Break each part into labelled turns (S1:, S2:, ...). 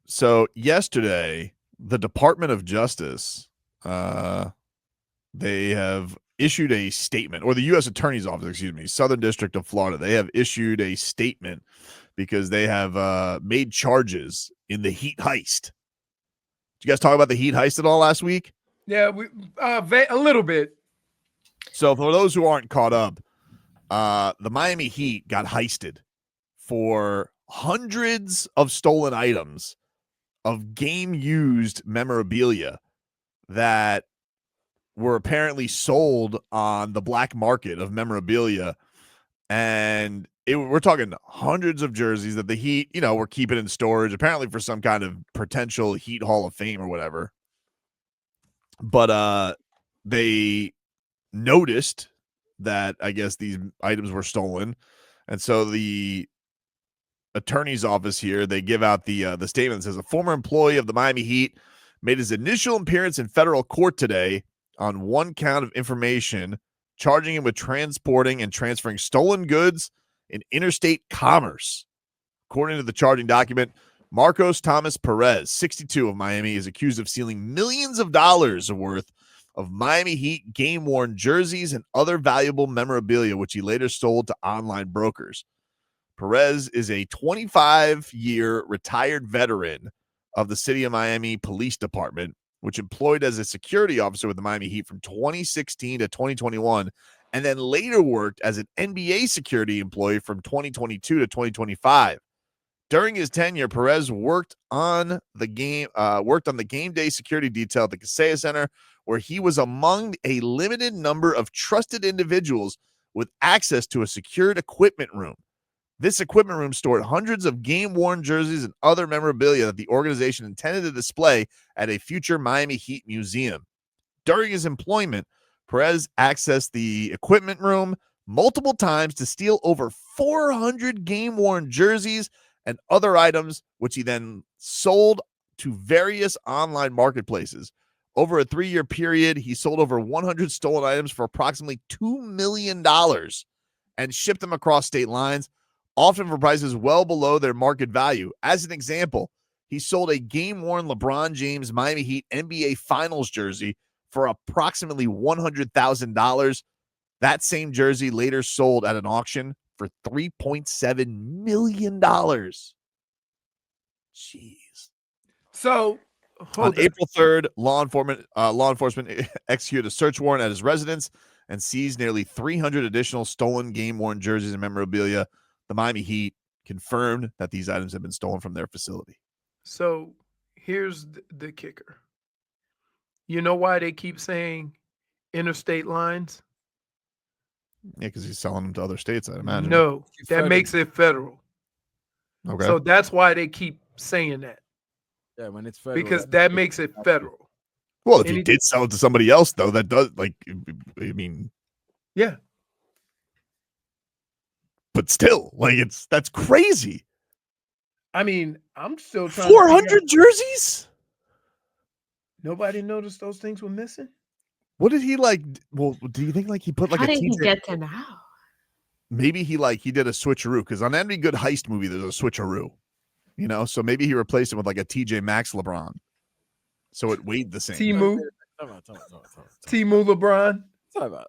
S1: So yesterday, the Department of Justice, they have issued a statement, or the U.S. Attorney's Office, excuse me, Southern District of Florida. They have issued a statement because they have made charges in the Heat heist. Did you guys talk about the Heat heist at all last week?
S2: Yeah, we a little bit.
S1: So for those who aren't caught up, the Miami Heat got heisted for hundreds of stolen items of game-used memorabilia that were apparently sold on the black market of memorabilia. And we're talking hundreds of jerseys that the Heat, were keeping in storage, apparently for some kind of potential Heat Hall of Fame or whatever. But they noticed that, I guess, these items were stolen. And so the attorney's office here, they give out the statement that says a former employee of the Miami Heat made his initial appearance in federal court today on one count of information charging him with transporting and transferring stolen goods in interstate commerce. According to the charging document, Marcos Thomas Perez, 62, of Miami, is accused of stealing millions of dollars worth of Miami Heat game-worn jerseys and other valuable memorabilia, which he later sold to online brokers. Perez is a 25-year retired veteran of the City of Miami Police Department, which employed as a security officer with the Miami Heat from 2016 to 2021, and then later worked as an NBA security employee from 2022 to 2025. During his tenure, Perez worked on the game day security detail at the Kaseya Center, where he was among a limited number of trusted individuals with access to a secured equipment room. This equipment room stored hundreds of game-worn jerseys and other memorabilia that the organization intended to display at a future Miami Heat museum. During his employment, Perez accessed the equipment room multiple times to steal over 400 game-worn jerseys and other items, which he then sold to various online marketplaces. Over a 3-year period, he sold over 100 stolen items for approximately $2 million and shipped them across state lines, often for prices well below their market value. As an example, he sold a game-worn LeBron James Miami Heat NBA Finals jersey for approximately $100,000. That same jersey later sold at an auction for $3.7 million. Jeez.
S2: So
S1: on April 3rd, law enforcement executed a search warrant at his residence and seized nearly 300 additional stolen game-worn jerseys and memorabilia. The Miami Heat confirmed that these items have been stolen from their facility.
S2: So here's the kicker. You know why they keep saying interstate lines?
S1: Yeah, because he's selling them to other states, I'd imagine.
S2: No, that makes it federal.
S1: Okay.
S2: So that's why they keep saying that.
S3: Yeah, when it's federal.
S2: Because that makes it federal.
S1: Well, if he did sell it to somebody else, though, that does,
S2: yeah.
S1: But still, that's crazy.
S2: I mean, I'm still trying
S1: 400 jerseys?
S2: Nobody noticed those things were missing?
S1: What did he Well, do you think he put
S4: How
S1: a
S4: did he
S1: TJ?
S4: get to now?
S1: Maybe he did a switcheroo, because on every good heist movie, there's a switcheroo. So maybe he replaced him with a TJ Maxx LeBron. So it weighed the same.
S2: Timu LeBron.
S3: Talk about.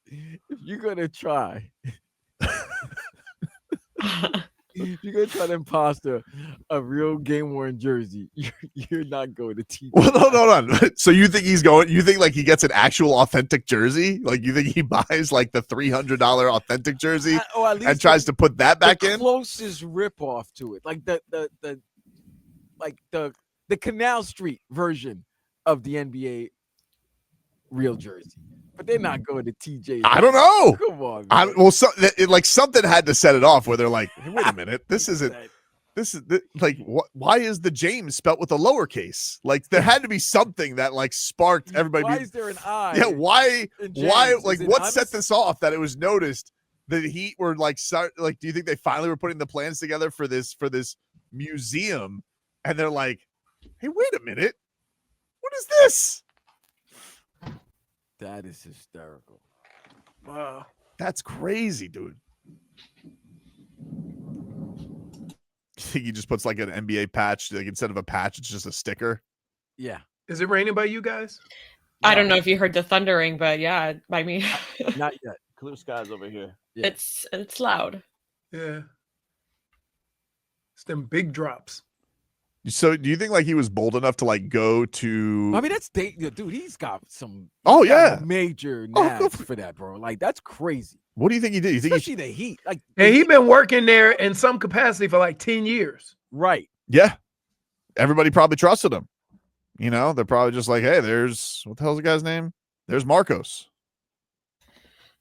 S3: If you're gonna try, if you're gonna try to imposter a real game-worn jersey, you're not going to TJ.
S1: Well, no. So you think he's going? You think he gets an actual authentic jersey? You think he buys the $300 authentic jersey and tries to put that back in?
S3: Closest ripoff to it, the Canal Street version of the NBA real jersey. But they're not going to TJ.
S1: I don't know.
S3: Come on, man.
S1: Something had to set it off where they're like, hey, wait a minute, this is why is the James spelt with a lowercase? There had to be something that sparked everybody.
S3: Why is there an I?
S1: Yeah, why? What set this off that it was noticed that the Heat were do you think they finally were putting the plans together for this museum? And they're like, hey, wait a minute, what is this?
S3: That is hysterical.
S2: Wow.
S1: That's crazy, dude. You think he just puts like an NBA patch, like instead of a patch, it's just a sticker?
S3: Yeah.
S2: Is it raining by you guys?
S4: I don't know if you heard the thundering, but yeah, by me.
S3: Not yet.
S1: Clear skies over here.
S3: Yeah.
S4: It's loud.
S2: Yeah. It's them big drops.
S1: So do you think like he was bold enough to like go to?
S3: I mean, that's dude. He's got some.
S1: Oh,
S3: he's got
S1: yeah.
S3: major
S1: Oh,
S3: nads for that, bro. Like that's crazy.
S1: What do you think he did? You think he?
S3: Especially the Heat. Like,
S2: And he been working there in some capacity for like 10 years.
S3: right.
S1: Yeah. Everybody probably trusted him. You know, they're probably just like, hey, there's what the hell's the guy's name? There's Marcos.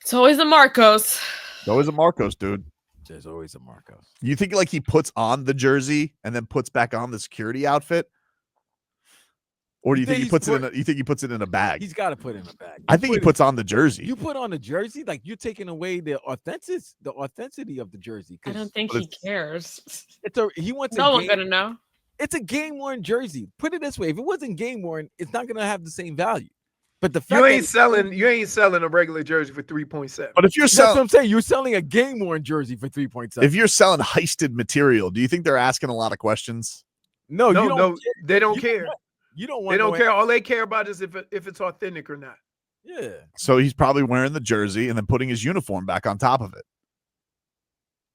S4: It's always the Marcos.
S1: Always a Marcos, dude.
S3: There's always a Marcos.
S1: You think like he puts on the jersey and then puts back on the security outfit? Or do you think he puts it in a bag?
S3: He's got to put it in a bag.
S1: I think he puts on the jersey.
S3: You put on the jersey, like you're taking away the authenticity of the jersey.
S4: I don't think he cares.
S3: He wants
S4: No one's gonna know.
S3: It's a game worn jersey. Put it this way: if it wasn't game worn, it's not gonna have the same value. But the fact
S2: you ain't selling a regular jersey for 3.7.
S1: But if you're
S3: that's what
S1: selling,
S3: I'm saying. You're selling a game worn jersey for 3.7.
S1: if you're selling heisted material, do you think they're asking a lot of questions?
S3: No, you don't.
S2: No, they don't care.
S3: You don't want.
S2: They don't care. All they care about is if it's authentic or not.
S3: Yeah.
S1: So he's probably wearing the jersey and then putting his uniform back on top of it.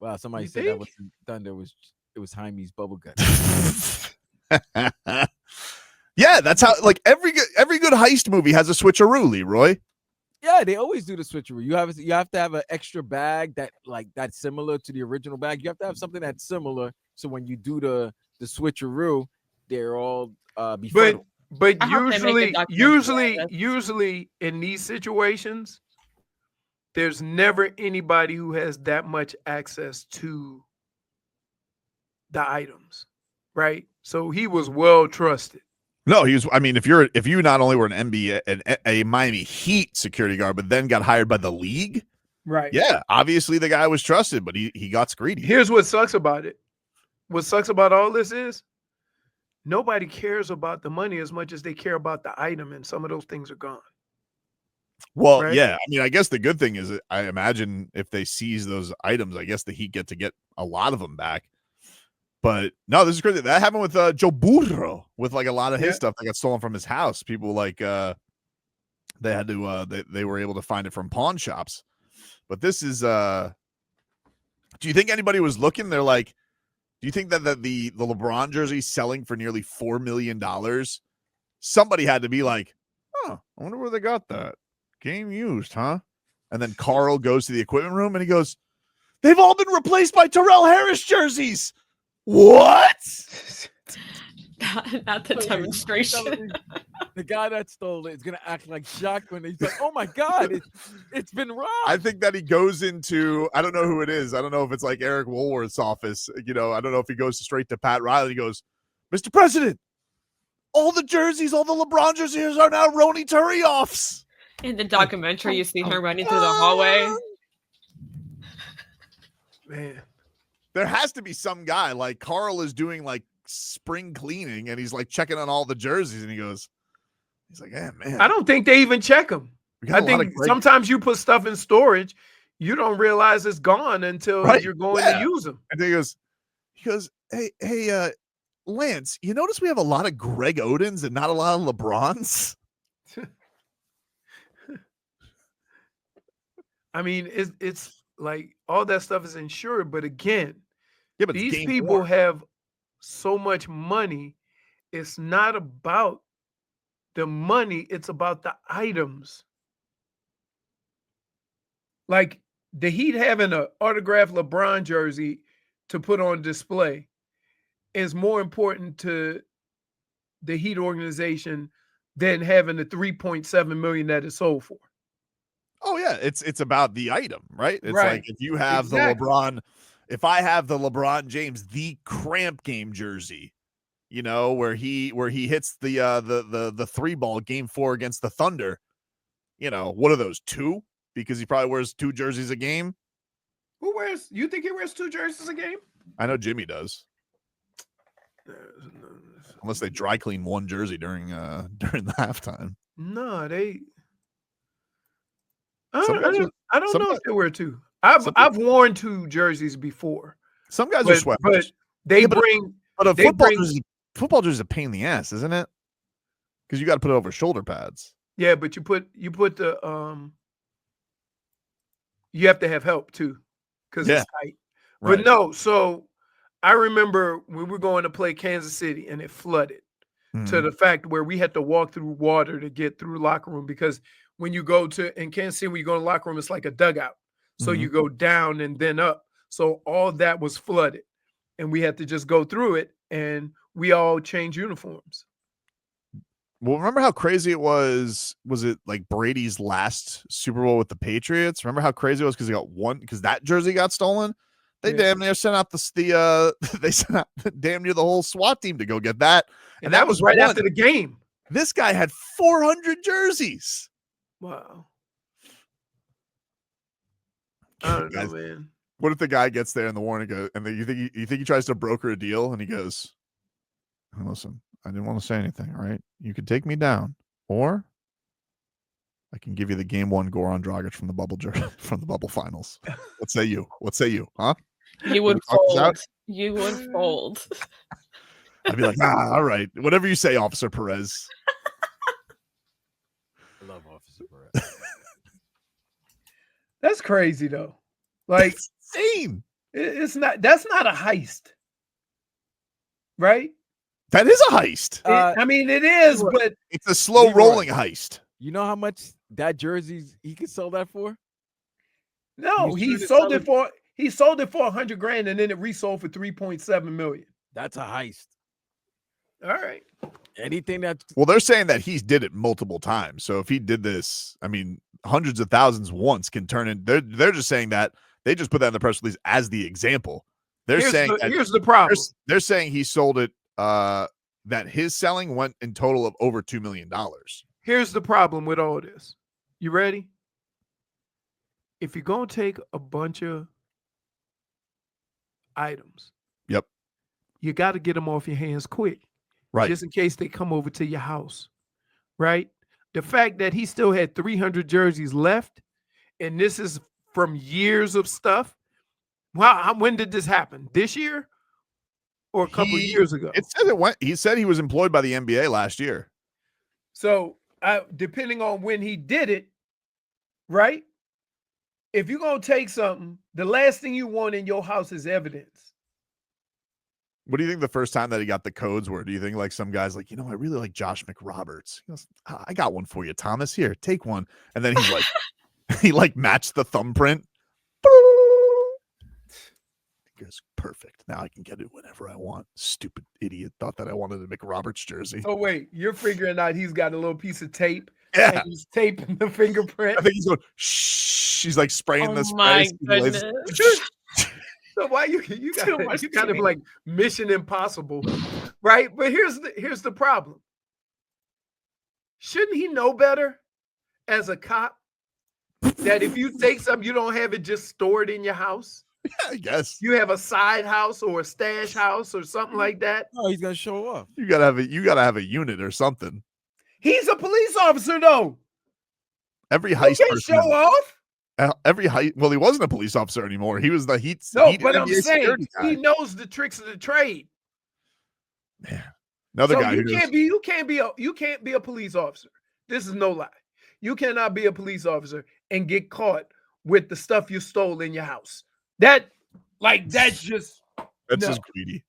S3: Wow, somebody
S2: You
S3: said that
S2: think?
S3: was Thunder. It was Jaime's bubble gut.
S1: Yeah, that's how. Like every good heist movie has a switcheroo, Leroy.
S3: Yeah, they always do the switcheroo. You have to have an extra bag that's similar to the original bag. You have to have something that's similar, so when you do the switcheroo, they're all befuddled.
S2: But
S4: I hope they make a documentary.
S2: usually in these situations, there's never anybody who has that much access to the items, right? So he was well trusted.
S1: No, he was. I mean, if you not only were an NBA, a Miami Heat security guard, but then got hired by the league,
S2: Right.
S1: yeah, obviously the guy was trusted, but he got greedy.
S2: Here's what sucks about it. What sucks about all this is nobody cares about the money as much as they care about the item, and some of those things are gone.
S1: Well,
S2: right?
S1: yeah. I mean, I guess the good thing is, I imagine if they seize those items, I guess the Heat get a lot of them back. But no, this is crazy. That happened with Joe Burro, with like a lot of his stuff that got stolen from his house. People like they had to they were able to find it from pawn shops. But this is do you think anybody was looking? They're like, do you think that the LeBron jersey selling for nearly $4 million? Somebody had to be like, oh, I wonder where they got that. Game used, huh? And then Carl goes to the equipment room and he goes, they've all been replaced by Terrell Harris jerseys. What?
S4: Not the demonstration.
S3: The guy that stole it is gonna act like shocked when he's like, "Oh my god, it's been robbed."
S1: I think that he goes into, I don't know who it is. I don't know if it's like Eric Woolworth's office. You know, I don't know if he goes straight to Pat Riley. He goes, Mr. President, all the jerseys, all the LeBron jerseys are now Roni Turioffs.
S4: In the documentary, you see her running through the hallway.
S2: Man.
S1: There has to be some guy, like Carl is doing like spring cleaning and he's like checking on all the jerseys and he's like, yeah, man.
S2: I don't think they even check them. I think sometimes you put stuff in storage, you don't realize it's gone until you're going to use them.
S1: And he goes, hey, Lance, you notice we have a lot of Greg Odins and not a lot of LeBrons?
S2: I mean, it's like all that stuff is insured, but again,
S1: but
S2: these people have so much money. It's not about the money, it's about the items. Like the Heat having an autographed LeBron jersey to put on display is more important to the Heat organization than having the 3.7 million that it sold for.
S1: Oh yeah, it's about the item, right? It's
S2: Right.
S1: like if you have the LeBron, if I have the LeBron James the cramp game jersey, you know, where he hits the 3-ball game 4 against the Thunder, you know, what are those, 2? Because he probably wears 2 jerseys a game.
S2: You think he wears 2 jerseys a game?
S1: I know Jimmy does. Unless they dry clean one jersey during the halftime.
S2: No, they. I don't know if they wear 2. I've worn 2 jerseys before.
S1: Some guys are sweaters.
S2: They
S1: Yeah, but-
S2: bring
S1: But a
S2: They
S1: football
S2: bring-
S1: jersey, is a pain in the ass, isn't it? Because you got to put it over shoulder pads.
S2: yeah, but you put the you have to have help too, because
S1: Yeah,
S2: it's tight.
S1: right.
S2: But no, so I remember when we were going to play Kansas City and it flooded to
S1: Mhm.
S2: the fact where we had to walk through water to get through locker room, because when you go to in Kansas City, when you go to the locker room, it's like a dugout. So you go down and then up. So all that was flooded. And we had to just go through it, and we all changed uniforms.
S1: Well, remember how crazy it was? Was it like Brady's last Super Bowl with the Patriots? Remember how crazy it was because he got one because that jersey got stolen? They
S2: Yeah.
S1: damn near sent out they sent out damn near the whole SWAT team to go get that.
S2: And that was right
S1: one.
S2: after the game.
S1: This guy had 400 jerseys.
S2: Wow. I don't know,
S1: Guys,
S2: man.
S1: what if the guy gets there in the morning and then you think he tries to broker a deal and he goes, listen, I didn't want to say anything, all right? You could take me down, or I can give you the game one Goran Dragic from the bubble finals. What say you? Huh?
S4: You would
S1: Wanna talk this out?
S4: fold. You would fold.
S1: I'd be like, all right, whatever you say, Officer Perez.
S3: I love Officer Perez.
S2: That's crazy though. Like
S1: It's insane.
S2: it's not. That's not a heist, right?
S1: That is a heist.
S2: I mean, it is, but
S1: It's a slow
S3: Leroy.
S1: rolling heist.
S3: You know how much that jersey he could sell that for?
S2: no,
S3: You
S2: he
S3: should
S2: sold
S3: have
S2: it for $100,000, and then it resold for 3.7 million.
S3: That's a heist.
S2: All right.
S3: Anything that
S1: Well, they're saying that he did it multiple times. So if he did this, I mean, hundreds of thousands once can turn in. They're just saying that they just put that in the press release as the example. They're saying that
S2: here's the problem.
S1: they're saying he sold it. That his selling went in total of over $2 million.
S2: Here's the problem with all this. You ready? If you're gonna take a bunch of items,
S1: Yep.
S2: you got to get them off your hands quick,
S1: Right.
S2: just in case they come over to your house, right? The fact that he still had 300 jerseys left, and this is from years of stuff. Wow, when did this happen? This year or a couple of years ago?
S1: It said it went. He said he was employed by the NBA last year.
S2: So, depending on when he did it, right? If you're going to take something, the last thing you want in your house is evidence.
S1: What do you think the first time that he got the codes were? Do you think like some guys like, I really like Josh McRoberts? He goes, I got one for you, Thomas. Here, take one. And then he's like, he like matched the thumbprint. He goes, perfect. Now I can get it whenever I want. Stupid idiot. Thought that I wanted a McRoberts jersey.
S2: Oh, wait, you're figuring out he's got a little piece of tape.
S1: Yeah.
S2: And he's taping the fingerprint.
S1: I think he's going, shh. He's like spraying the
S4: Oh
S1: spray.
S4: my
S1: He lays-
S4: goodness.
S2: So why you
S4: Too
S2: got
S4: much
S2: you got to be
S4: TV.
S2: like Mission Impossible, right? But here's the problem. Shouldn't he know better as a cop that if you take something, you don't have it just stored in your house?
S1: I guess
S2: You have a side house or a stash house or something like that.
S3: oh, he's gonna show off.
S1: you gotta have a unit or something.
S2: He's a police officer, though.
S1: Every
S2: You
S1: heist
S2: can't
S1: person
S2: show off.
S1: every heist. Well, he wasn't a police officer anymore. He was the Heat.
S2: No,
S1: Heat
S2: but I'm
S1: NBA
S2: saying
S1: security guy.
S2: he knows the tricks of the trade.
S1: Another
S2: So
S1: guy
S2: you
S1: who
S2: can't be a police officer. This is no lie. You cannot be a police officer and get caught with the stuff you stole in your house. That's just
S1: that's
S2: no.
S1: just greedy.